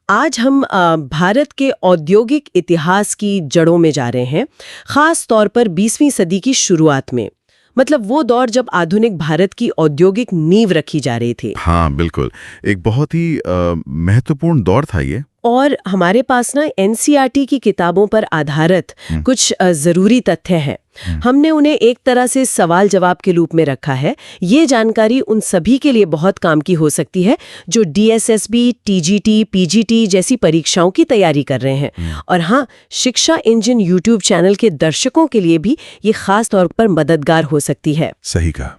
आज हम भारत के औद्योगिक इतिहास की जड़ों में जा रहे हैं, खास तौर पर 20वीं सदी की शुरुआत में। मतलब वो दौर जब आधुनिक भारत की औद्योगिक नींव रखी जा रही थी। हाँ बिल्कुल, एक बहुत ही महत्वपूर्ण दौर था ये। और हमारे पास ना एनसीईआरटी की किताबों पर आधारित कुछ जरूरी तथ्य हैं। हमने उन्हें एक तरह से सवाल जवाब के रूप में रखा है। ये जानकारी उन सभी के लिए बहुत काम की हो सकती है जो डीएसएसबी, टीजीटी, पीजीटी जैसी परीक्षाओं की तैयारी कर रहे हैं। और हाँ, शिक्षा इंजन यूट्यूब चैनल के दर्शकों के लिए भी ये खास तौर पर मददगार हो सकती है। सही कहा,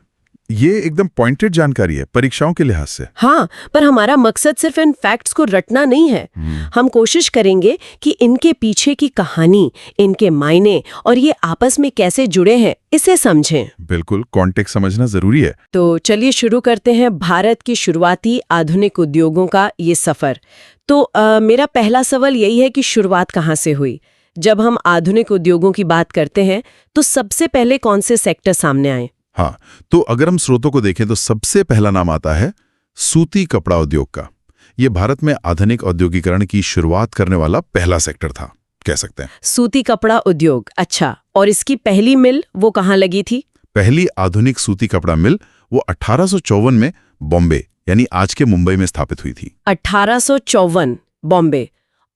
ये एकदम पॉइंटेड जानकारी है परीक्षाओं के लिहाज से। हाँ, पर हमारा मकसद सिर्फ इन फैक्ट्स को रटना नहीं है। हम कोशिश करेंगे कि इनके पीछे की कहानी, इनके मायने और ये आपस में कैसे जुड़े हैं, इसे समझें। बिल्कुल, कॉन्टेक्स्ट समझना जरूरी है। तो चलिए शुरू करते हैं भारत की शुरुआती आधुनिक उद्योगों का ये सफर। तो मेरा पहला सवाल यही है कि शुरुआत कहाँ से हुई? जब हम आधुनिक उद्योगों की बात करते हैं तो सबसे पहले कौन से सेक्टर सामने आए? हाँ, तो अगर हम स्रोतों को देखें तो सबसे पहला नाम आता है सूती कपड़ा उद्योग का। ये भारत में आधुनिक औद्योगिकरण की शुरुआत करने वाला पहला सेक्टर था, कह सकते हैं। सूती कपड़ा उद्योग, अच्छा। और इसकी पहली मिल वो कहाँ लगी थी? पहली आधुनिक सूती कपड़ा मिल वो 1854 में बॉम्बे यानी आज के मुंबई में स्थापित हुई थी। 1854 बॉम्बे।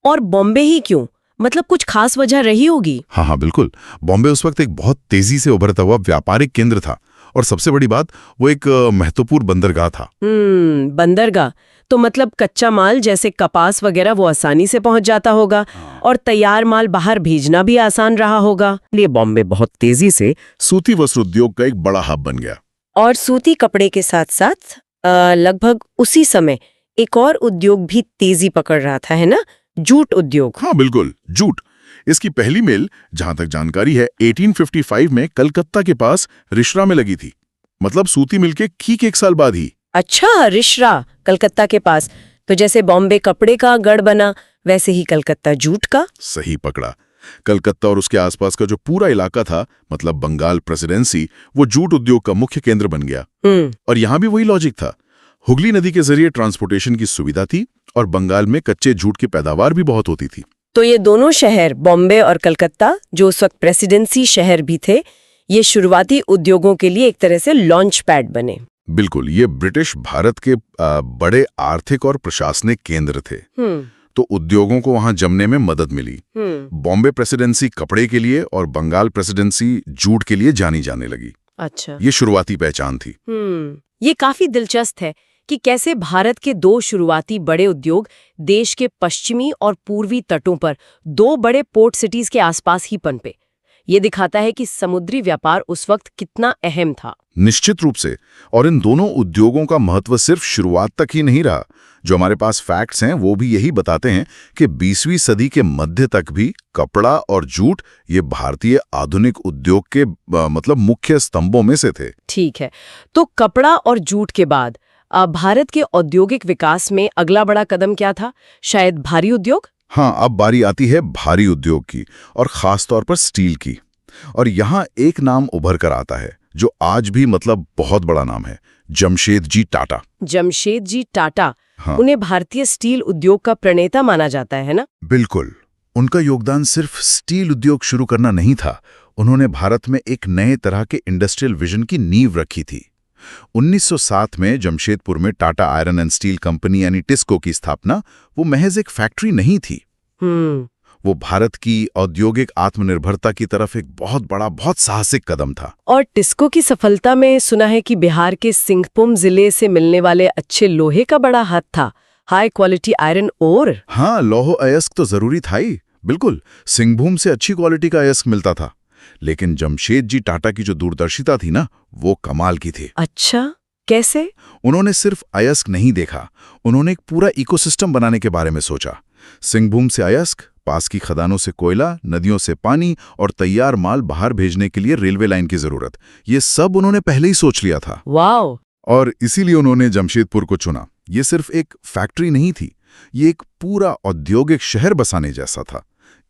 और बॉम्बे ही क्यों? मतलब कुछ खास वजह रही होगी? हाँ बिल्कुल, बॉम्बे उस वक्त एक बहुत तेजी से उभरता हुआ व्यापारिक केंद्र था और सबसे बड़ी बात वो एक महत्वपूर्ण बंदरगाह था। बंदरगाह तो मतलब कच्चा माल जैसे कपास वगैरह वो आसानी से पहुंच जाता होगा। और तैयार माल बाहर भेजना भी आसान रहा होगा। ये बॉम्बे बहुत तेजी से सूती वस्त्र उद्योग का एक बड़ा हब बन गया। और सूती कपड़े के साथ साथ लगभग उसी समय एक और उद्योग भी तेजी पकड़ रहा था, है ना? जूट उद्योग। हाँ बिल्कुल, जूट। इसकी पहली मिल जहां तक जानकारी है 1855 में कलकत्ता के पास रिश्रा में लगी थी। मतलब सूती मिल के ठीक एक साल बाद ही। अच्छा, रिश्रा कलकत्ता के पास। तो जैसे बॉम्बे कपड़े का गढ़ बना, वैसे ही कलकत्ता जूट का। सही पकड़ा। कलकत्ता और उसके आसपास का जो पूरा इलाका था, मतलब बंगाल प्रेसिडेंसी, वो जूट उद्योग का मुख्य केंद्र बन गया। और यहाँ भी वही लॉजिक था। हुगली नदी के जरिए ट्रांसपोर्टेशन की सुविधा थी और बंगाल में कच्चे जूट की पैदावार भी बहुत होती थी। तो ये दोनों शहर, बॉम्बे और कलकत्ता, जो उस वक्त प्रेसिडेंसी शहर भी थे, ये शुरुआती उद्योगों के लिए एक तरह से लॉन्च पैड बने। बिल्कुल, ये ब्रिटिश भारत के बड़े आर्थिक और प्रशासनिक केंद्र थे। तो उद्योगों को वहां जमने में मदद मिली। बॉम्बे प्रेसिडेंसी कपड़े के लिए और बंगाल प्रेसिडेंसी जूट के लिए जानी जाने लगी। अच्छा, ये शुरुआती पहचान थी। ये काफी दिलचस्प है कि कैसे भारत के दो शुरुआती बड़े उद्योग देश के पश्चिमी और पूर्वी तटों पर दो बड़े पोर्ट सिटीज के आसपास ही पनपे। ये दिखाता है कि समुद्री व्यापार उस वक्त कितना अहम था। निश्चित रूप से। और इन दोनों उद्योगों का महत्व सिर्फ शुरुआत तक ही नहीं रहा। जो हमारे पास फैक्ट्स हैं वो भी यही बताते हैं कि 20वीं सदी के मध्य तक भी कपड़ा और जूट ये भारतीय आधुनिक उद्योग के मतलब मुख्य स्तंभों में से थे। ठीक है, तो कपड़ा और जूट के बाद भारत के औद्योगिक विकास में अगला बड़ा कदम क्या था? शायद भारी उद्योग? हाँ, अब बारी आती है भारी उद्योग की और खास तौर पर स्टील की। और यहाँ एक नाम उभर कर आता है जो आज भी मतलब बहुत बड़ा नाम है, जमशेदजी टाटा। जमशेदजी टाटा। हाँ। उन्हें भारतीय स्टील उद्योग का प्रणेता माना जाता है ना? बिल्कुल। उनका योगदान सिर्फ स्टील उद्योग शुरू करना नहीं था, उन्होंने भारत में एक नए तरह के इंडस्ट्रियल विजन की नींव रखी थी। 1907 में जमशेदपुर में Tata iron and steel company यानी टिस्को की स्थापना वो महज एक फैक्ट्री नहीं थी। वो भारत की औद्योगिक आत्मनिर्भरता की तरफ एक बहुत बड़ा, बहुत साहसिक कदम था। और टिस्को की सफलता में सुना है कि बिहार के सिंहभूम जिले से मिलने वाले अच्छे लोहे का बड़ा हाथ था, हाई क्वालिटी आयरन ओर। हाँ, लौह अयस्क तो जरूरी था ही। बिल्कुल, सिंहभूम से अच्छी क्वालिटी का अयस्क मिलता था। लेकिन जमशेदजी टाटा की जो दूरदर्शिता थी ना, वो कमाल की थी। अच्छा, कैसे? उन्होंने सिर्फ अयस्क नहीं देखा, उन्होंने एक पूरा इकोसिस्टम बनाने के बारे में सोचा। सिंहभूम से अयस्क, पास की खदानों से कोयला, नदियों से पानी और तैयार माल बाहर भेजने के लिए रेलवे लाइन की जरूरत, ये सब उन्होंने पहले ही सोच लिया था। वाओ! और इसीलिए उन्होंने जमशेदपुर को चुना। ये सिर्फ एक फैक्ट्री नहीं थी, ये एक पूरा औद्योगिक शहर बसाने जैसा था।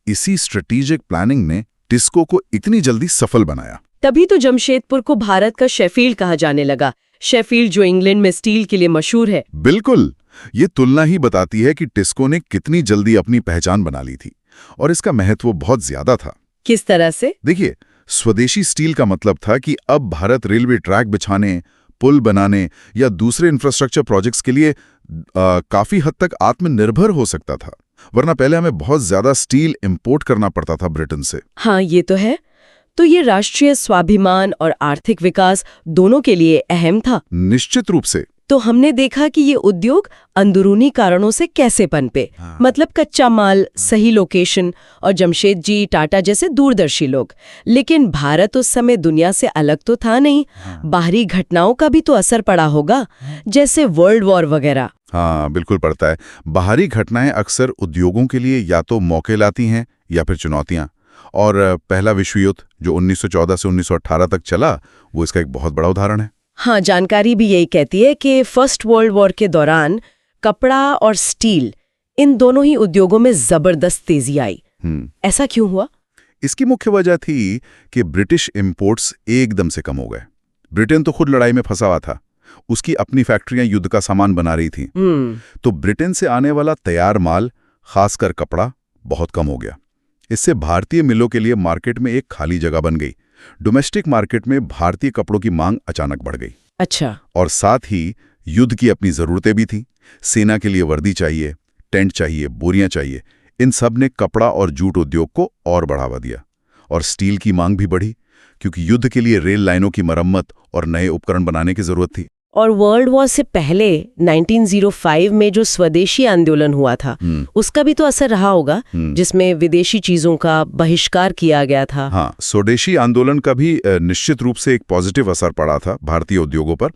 इसी स्ट्रेटेजिक प्लानिंग ने टिस्को को इतनी जल्दी सफल बनाया। तभी तो जमशेदपुर को भारत का शेफील्ड कहा जाने लगा। शेफील्ड जो इंग्लैंड में स्टील के लिए मशहूर है। बिल्कुल, ये तुलना ही बताती है कि टिस्को ने कितनी जल्दी अपनी पहचान बना ली थी और इसका महत्व बहुत ज्यादा था। किस तरह से? देखिए, स्वदेशी स्टील का मतलब था कि अब भारत रेलवे ट्रैक बिछाने, पुल बनाने या दूसरे इंफ्रास्ट्रक्चर प्रोजेक्ट्स के लिए काफी हद तक आत्मनिर्भर हो सकता था, वरना पहले हमें बहुत ज्यादा स्टील इंपोर्ट करना पड़ता था ब्रिटेन से। हाँ, ये तो है। तो ये राष्ट्रीय स्वाभिमान और आर्थिक विकास दोनों के लिए अहम था। निश्चित रूप से। तो हमने देखा कि ये उद्योग अंदरूनी कारणों से कैसे पनपे। मतलब कच्चा माल, सही लोकेशन और जमशेदजी टाटा जैसे दूरदर्शी लोग। लेकिन भारत उस समय दुनिया से अलग तो था नहीं। बाहरी घटनाओं का भी तो असर पड़ा होगा, जैसे वर्ल्ड वॉर वगैरह। हाँ, बिल्कुल पड़ता है। बाहरी घटनाएं अक्सर उद्योगों के लिए या तो मौके लाती हैं या फिर चुनौतियां। और पहला विश्व युद्ध जो 1914 से 1918 तक चला, वो इसका एक बहुत बड़ा उदाहरण है। हाँ, जानकारी भी यही कहती है कि फर्स्ट वर्ल्ड वॉर के दौरान कपड़ा और स्टील, इन दोनों ही उद्योगों में जबरदस्त तेजी आई। ऐसा क्यों हुआ? इसकी मुख्य वजह थी कि ब्रिटिश इंपोर्ट्स एकदम से कम हो गए। ब्रिटेन तो खुद लड़ाई में फंसा हुआ था, उसकी अपनी फैक्ट्रियां युद्ध का सामान बना रही थी। तो ब्रिटेन से आने वाला तैयार माल, खासकर कपड़ा, बहुत कम हो गया। इससे भारतीय मिलों के लिए मार्केट में एक खाली जगह बन गई। डोमेस्टिक मार्केट में भारतीय कपड़ों की मांग अचानक बढ़ गई। अच्छा। और साथ ही युद्ध की अपनी जरूरतें भी थी। सेना के लिए वर्दी चाहिए, टेंट चाहिए, बोरियां चाहिए। इन सब ने कपड़ा और जूट उद्योग को और बढ़ावा दिया। और स्टील की मांग भी बढ़ी, क्योंकि युद्ध के लिए रेल लाइनों की मरम्मत और नए उपकरण बनाने की जरूरत थी। और वर्ल्ड वॉर से पहले 1905 में जो स्वदेशी आंदोलन हुआ था, उसका भी तो असर रहा होगा, जिसमें विदेशी चीजों का बहिष्कार किया गया था। हाँ, स्वदेशी आंदोलन का भी निश्चित रूप से एक पॉजिटिव असर पड़ा था भारतीय उद्योगों पर,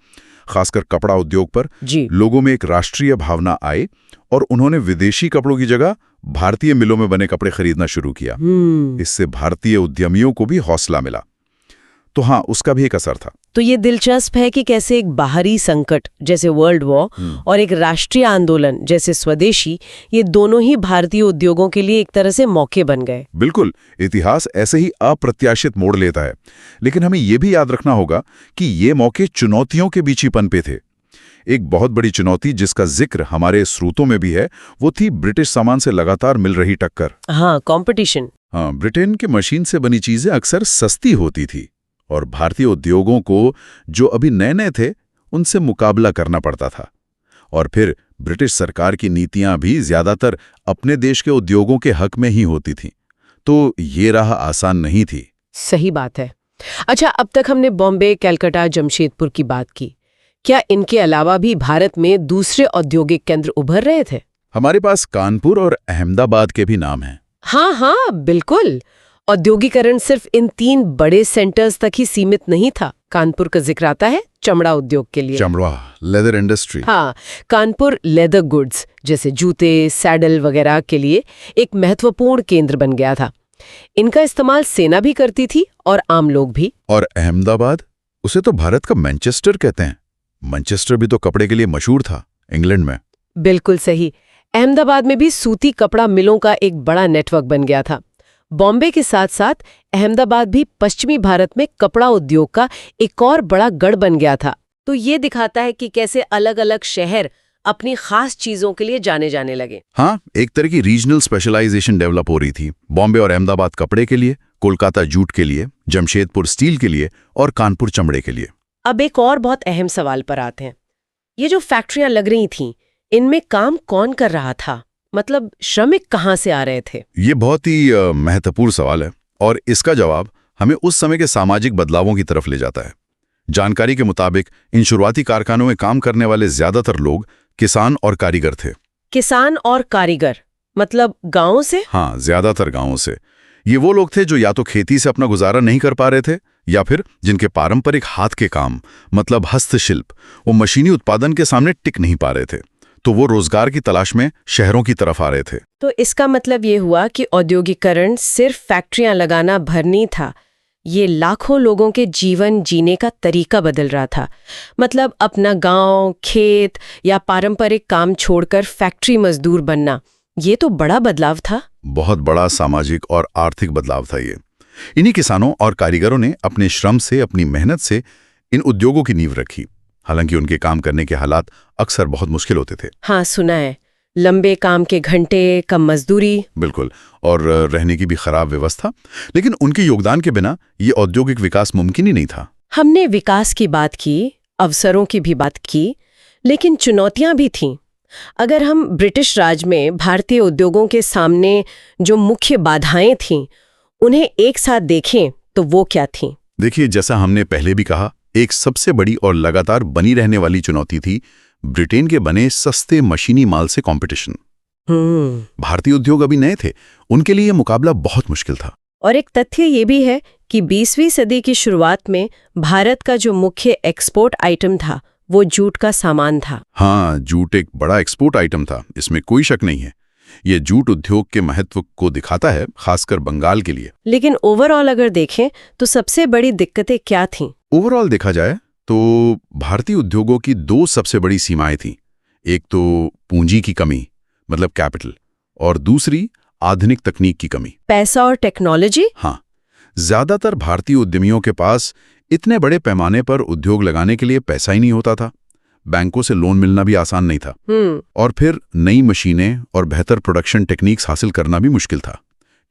खासकर कपड़ा उद्योग पर। लोगों में एक राष्ट्रीय भावना आई और उन्होंने विदेशी कपड़ों की जगह भारतीय मिलों में बने कपड़े खरीदना शुरू किया। इससे भारतीय उद्यमियों को भी हौसला मिला। तो हाँ, उसका भी एक असर था। तो ये दिलचस्प है कि कैसे एक बाहरी संकट जैसे वर्ल्ड वॉर और एक राष्ट्रीय आंदोलन जैसे स्वदेशी, ये दोनों ही भारतीय उद्योगों के लिए एक तरह से मौके बन गए। बिल्कुल, इतिहास ऐसे ही अप्रत्याशित मोड़ लेता है। लेकिन हमें ये भी याद रखना होगा कि ये मौके चुनौतियों के बीच ही पनपे थे। एक बहुत बड़ी चुनौती जिसका जिक्र हमारे स्रोतों में भी है, वो थी ब्रिटिश सामान से लगातार मिल रही टक्कर। हाँ, कंपटीशन। हाँ, ब्रिटेन के मशीन से बनी चीजें अक्सर सस्ती होती थी और भारतीय उद्योगों को, जो अभी नए नए थे, उनसे मुकाबला करना पड़ता था। और फिर ब्रिटिश सरकार की नीतियां भी ज्यादातर अपने देश के उद्योगों के हक में ही होती थीं। तो ये राह आसान नहीं थी। सही बात है। अच्छा, अब तक हमने बॉम्बे, कलकत्ता, जमशेदपुर की बात की। क्या इनके अलावा भी भारत में दूसरे औद्योगिक केंद्र उभर रहे थे? हमारे पास कानपुर और अहमदाबाद के भी नाम हैं। हाँ हाँ, बिल्कुल। औद्योगिकरण सिर्फ इन 3 बड़े सेंटर्स तक ही सीमित नहीं था। कानपुर का जिक्र आता है चमड़ा उद्योग के लिए। चमड़ा, लेदर इंडस्ट्री। हाँ, कानपुर लेदर गुड्स जैसे जूते, सैडल वगैरह के लिए एक महत्वपूर्ण केंद्र बन गया था। इनका इस्तेमाल सेना भी करती थी और आम लोग भी। और अहमदाबाद, उसे तो भारत का मैनचेस्टर कहते हैं। मैनचेस्टर भी तो कपड़े के लिए मशहूर था, इंग्लैंड में। बिल्कुल सही। अहमदाबाद में भी सूती कपड़ा मिलों का एक बड़ा नेटवर्क बन गया था। बॉम्बे के साथ साथ अहमदाबाद भी पश्चिमी भारत में कपड़ा उद्योग का एक और बड़ा गढ़ बन गया था। तो ये दिखाता है कि कैसे अलग-अलग शहर अपनी खास चीजों के लिए जाने जाने लगे। हाँ, एक तरह की रीजनल स्पेशलाइजेशन डेवलप हो रही थी। बॉम्बे और अहमदाबाद कपड़े के लिए, कोलकाता जूट के लिए, जमशेदपुर स्टील के लिए और कानपुर चमड़े के लिए। अब एक और बहुत अहम सवाल पर आते हैं। ये जो फैक्ट्रियां लग रही थीं, इनमें काम कौन कर रहा था? मतलब श्रमिक कहाँ से आ रहे थे? ये बहुत ही महत्वपूर्ण सवाल है और इसका जवाब हमें उस समय के सामाजिक बदलावों की तरफ ले जाता है। जानकारी के मुताबिक इन शुरुआती कारखानों में काम करने वाले ज्यादातर लोग किसान और कारीगर थे। किसान और कारीगर मतलब गांवों से? हाँ, ज्यादातर गांवों से। ये वो लोग थे जो या तो खेती से अपना गुजारा नहीं कर पा रहे थे या फिर जिनके पारंपरिक हाथ के काम मतलब हस्तशिल्प वो मशीनी उत्पादन के सामने टिक नहीं पा रहे थे। तो वो रोजगार की तलाश में शहरों की तरफ आ रहे थे। तो इसका मतलब ये हुआ कि औद्योगिकरण सिर्फ फैक्ट्रियां लगाना भर नहीं था, ये लाखों लोगों के जीवन जीने का तरीका बदल रहा था। मतलब अपना गांव, खेत या पारंपरिक काम छोड़कर फैक्ट्री मजदूर बनना, ये तो बड़ा बदलाव था। बहुत बड़ा सामाजिक और आर्थिक बदलाव था ये। इन्हीं किसानों और कारीगरों ने अपने श्रम से, अपनी मेहनत से इन उद्योगों की नींव रखी। हालांकि उनके काम करने के हालात अक्सर बहुत मुश्किल होते थे। हाँ, सुना है। लंबे काम के घंटे, कम मजदूरी। बिल्कुल, और रहने की भी खराब व्यवस्था। लेकिन उनके योगदान के बिना ये औद्योगिक विकास मुमकिन ही नहीं था। हमने विकास की बात की, अवसरों की भी बात की, लेकिन चुनौतियां भी थीं। अगर हम ब्रिटिश राज में भारतीय उद्योगों के सामने जो मुख्य बाधाएं थीं, उन्हें एक साथ देखें तो वो क्या थीं? देखिए, जैसा हमने पहले भी कहा, एक सबसे बड़ी और लगातार बनी रहने वाली चुनौती थी ब्रिटेन के बने सस्ते मशीनी माल से कंपटीशन। भारतीय उद्योग अभी नए थे, उनके लिए मुकाबला बहुत मुश्किल था। और एक तथ्य ये भी है कि 20वीं सदी की शुरुआत में भारत का जो मुख्य एक्सपोर्ट आइटम था वो जूट का सामान था। हाँ, जूट एक बड़ा एक्सपोर्ट आइटम था, इसमें कोई शक नहीं है। ये जूट उद्योग के महत्व को दिखाता है, खासकर बंगाल के लिए। लेकिन ओवरऑल अगर देखें तो सबसे बड़ी दिक्कतें क्या थीं? ओवरऑल देखा जाए तो भारतीय उद्योगों की दो सबसे बड़ी सीमाएं थीं। एक तो पूंजी की कमी, मतलब कैपिटल, और दूसरी आधुनिक तकनीक की कमी। पैसा और टेक्नोलॉजी? हाँ, ज्यादातर भारतीय उद्यमियों के पास इतने बड़े पैमाने पर उद्योग लगाने के लिए पैसा ही नहीं होता था। बैंकों से लोन मिलना भी आसान नहीं था। और फिर नई मशीनें और बेहतर प्रोडक्शन टेक्निक्स हासिल करना भी मुश्किल था,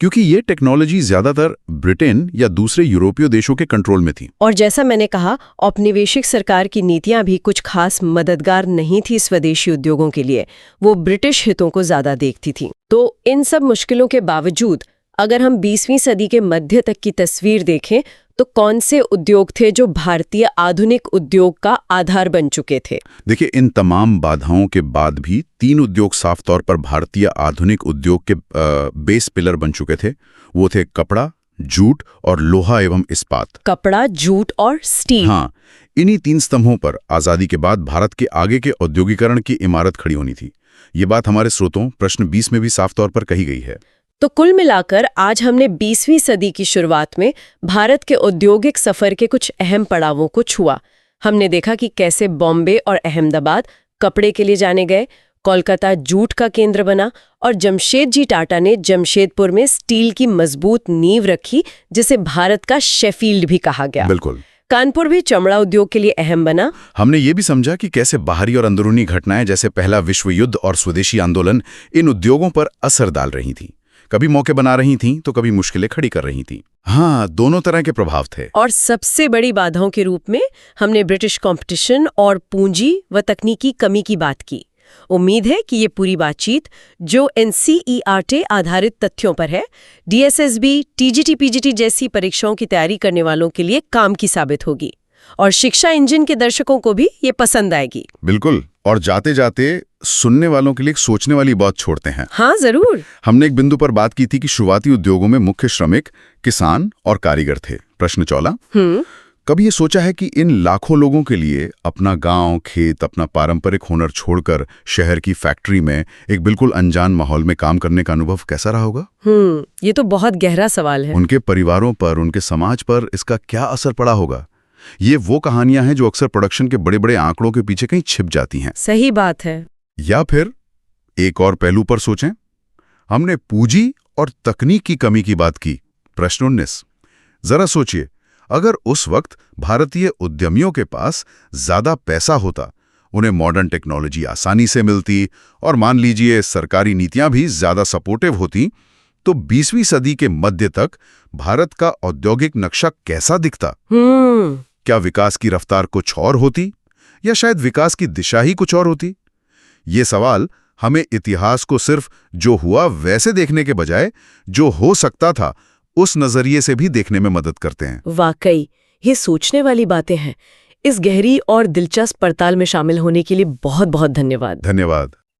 क्योंकि ये टेक्नोलॉजी ज्यादातर ब्रिटेन या दूसरे यूरोपीय देशों के कंट्रोल में थी। और जैसा मैंने कहा, औपनिवेशिक सरकार की नीतियां भी कुछ खास मददगार नहीं थी स्वदेशी उद्योगों के लिए। वो ब्रिटिश हितों को ज्यादा देखती थी। तो इन सब मुश्किलों के बावजूद अगर हम 20वीं सदी के मध्य तक की तस्वीर देखें तो कौन से उद्योग थे जो भारतीय आधुनिक उद्योग का आधार बन चुके थे? देखिए, इन तमाम बाधाओं के बाद भी 3 उद्योग साफ तौर पर भारतीय आधुनिक उद्योग के बेस पिलर बन चुके थे। वो थे कपड़ा, जूट और लोहा एवं इस्पात। कपड़ा, जूट और स्टील। हाँ, इन्हीं 3 स्तंभों पर आजादी के बाद भारत के आगे के औद्योगिकरण की इमारत खड़ी होनी थी। ये बात हमारे स्रोतों प्रश्न 20 में भी साफ तौर पर कही गई है। तो कुल मिलाकर आज हमने 20वीं सदी की शुरुआत में भारत के औद्योगिक सफर के कुछ अहम पड़ावों को छुआ। हमने देखा कि कैसे बॉम्बे और अहमदाबाद कपड़े के लिए जाने गए, कोलकाता जूट का केंद्र बना और जमशेदजी टाटा ने जमशेदपुर में स्टील की मजबूत नींव रखी, जिसे भारत का शेफील्ड भी कहा गया। बिल्कुल। कानपुर भी चमड़ा उद्योग के लिए अहम बना। हमने ये भी समझा कि कैसे बाहरी और अंदरूनी घटनाएं जैसे पहला विश्व युद्ध और स्वदेशी आंदोलन इन उद्योगों पर असर डाल रही थीं। कभी मौके बना रही थीं तो कभी मुश्किलें खड़ी कर रही थीं। हाँ, दोनों तरह के प्रभाव थे। और सबसे बड़ी बाधाओं के रूप में हमने ब्रिटिश कंपटीशन और पूंजी व तकनीकी कमी की बात की। उम्मीद है कि ये पूरी बातचीत, जो NCERT आधारित तथ्यों पर है, DSSB, TGT, PGT जैसी परीक्षाओं की तैयारी करने वालों के लिए काम की साबित होगी और शिक्षा इंजन के दर्शकों को भी ये पसंद आएगी। बिल्कुल। और जाते जाते सुनने वालों के लिए एक सोचने वाली बात छोड़ते हैं। हाँ, जरूर। हमने एक बिंदु पर बात की थी कि शुरुआती उद्योगों में मुख्य श्रमिक किसान और कारीगर थे। प्रश्न चौला, कभी ये सोचा है कि इन लाखों लोगों के लिए अपना गांव, खेत, अपना पारंपरिक हुनर छोड़कर शहर की फैक्ट्री में एक बिल्कुल अनजान माहौल में काम करने का अनुभव कैसा रहा होगा? ये तो बहुत गहरा सवाल है। उनके परिवारों पर, उनके समाज पर इसका क्या असर पड़ा होगा? ये वो कहानियां हैं जो अक्सर प्रोडक्शन के बड़े-बड़े आंकड़ों के पीछे कहीं छिप जाती हैं। सही बात है। या फिर एक और पहलू पर सोचें, हमने पूंजी और तकनीक की कमी की बात की। प्रश्न 19, जरा सोचिए, अगर उस वक्त भारतीय उद्यमियों के पास ज्यादा पैसा होता, उन्हें मॉडर्न टेक्नोलॉजी आसानी से मिलती और मान लीजिए सरकारी नीतियां भी ज्यादा सपोर्टिव होती, तो 20वीं सदी के मध्य तक भारत का औद्योगिक नक्शा कैसा दिखता? क्या विकास की रफ्तार कुछ और होती या शायद विकास की दिशा ही कुछ और होती? ये सवाल हमें इतिहास को सिर्फ जो हुआ वैसे देखने के बजाय जो हो सकता था उस नजरिए से भी देखने में मदद करते हैं। वाकई ये सोचने वाली बातें हैं। इस गहरी और दिलचस्प पड़ताल में शामिल होने के लिए बहुत बहुत धन्यवाद। धन्यवाद।